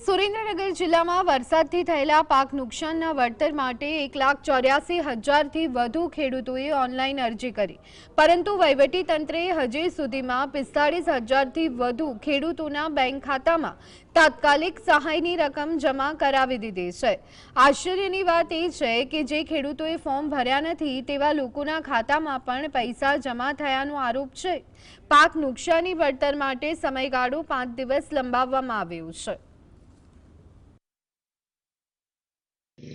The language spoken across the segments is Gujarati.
સુરેન્દ્રનગર જિલ્લામાં વરસાદથી થયેલા પાક નુકસાનના વળતર માટે 1,84,000થી વધુ ખેડૂતોએ ઓનલાઈન અરજી કરી, પરંતુ વહીવટીતંત્રે હજી સુધીમાં 45,000થી વધુ ખેડૂતોના બેંક ખાતામાં તાત્કાલિક સહાયની રકમ જમા કરાવી દીધી છે। આશ્ચર્યની વાત એ છે કે જે ખેડૂતોએ ફોર્મ ભર્યા નથી તેવા લોકોના ખાતામાં પણ પૈસા જમા થયાનો આરોપ છે। પાક નુકસાની વળતર માટે સમયગાળો 5 દિવસ લંબાવવામાં આવ્યો છે।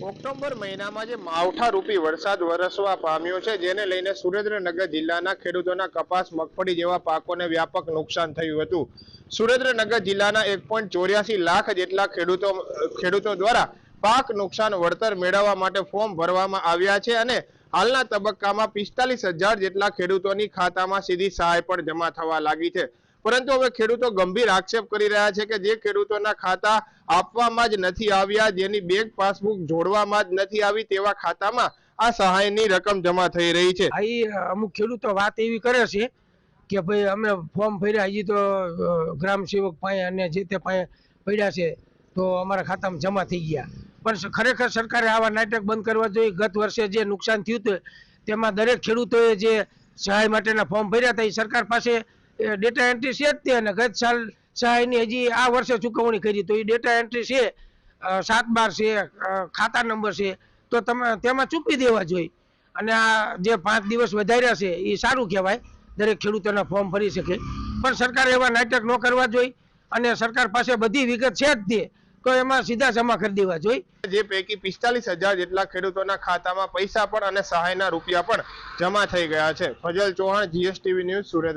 ઓક્ટોબર મહિનામાં જે માવઠારૂપી વરસાદ વરસવા પામ્યો છે, જેને લઈને સુરેન્દ્રનગર જિલ્લાના ખેડૂતોના કપાસ, મગફળી જેવા પાકોને વ્યાપક નુકસાન થયું હતું। સુરેન્દ્રનગર જિલ્લાના 1.84 લાખ જેટલા ખેડૂતો દ્વારા પાક નુકસાન વળતર મેળવવા માટે ફોર્મ ભરવામાં આવ્યા છે અને હાલના તબક્કામાં 45,000 જેટલા ખેડૂતોની ખાતામાં સીધી સહાય પણ જમા થવા લાગી છે। પરંતુ હવે ખેડૂતો ગંભીર આક્ષેપ કરી રહ્યા છે કે જે ખેડૂતોના ખાતા આપવામાં જ નથી આવ્યા, જેની બેંક પાસબુક જોડવામાં જ નથી આવી, તેવા ખાતામાં આ સહાયની રકમ જમા થઈ રહી છે। અમુક ખેડૂતો વાત એવી કરે છે કે ભાઈ અમે ફોર્મ ભર્યા, હજી તો ગ્રામ સેવક પાસે અને જે તે પાસે પડ્યા છે તો અમારા ખાતામાં જમા થઈ ગયા, પણ ખરેખર સરકારે આવા નાટક બંધ કરવા જોઈએ। ગત વર્ષે જે નુકસાન થયું હતું તેમાં દરેક ખેડૂતોએ જે સહાય માટેના ફોર્મ ભર્યા હતા એ સરકાર પાસે ડેટા એન્ટ્રી છે જ તે, અને ગત સાલ સહાયની હજી આ વર્ષે ચૂકવણી કરી તો એ ડેટા એન્ટ્રી છે, 7/12 છે, ખાતા નંબર છે, તો તમે તેમાં ચૂકવી દેવા જોઈએ। અને આ જે 5 દિવસ વધાર્યા છે એ સારું કહેવાય, દરેક ખેડૂતોના ફોર્મ ભરી શકે, પણ સરકારે એવા નાટક ન કરવા જોઈએ અને સરકાર પાસે બધી વિગત છે જ તે, તો એમાં સીધા જમા કરી દેવા જોઈએ। જે પૈકી 45,000 જેટલા ખેડૂતોના ખાતામાં પૈસા પણ અને સહાયના રૂપિયા પણ જમા થઈ ગયા છે। Fazal Chauhan, GSTV news, Surendranagar.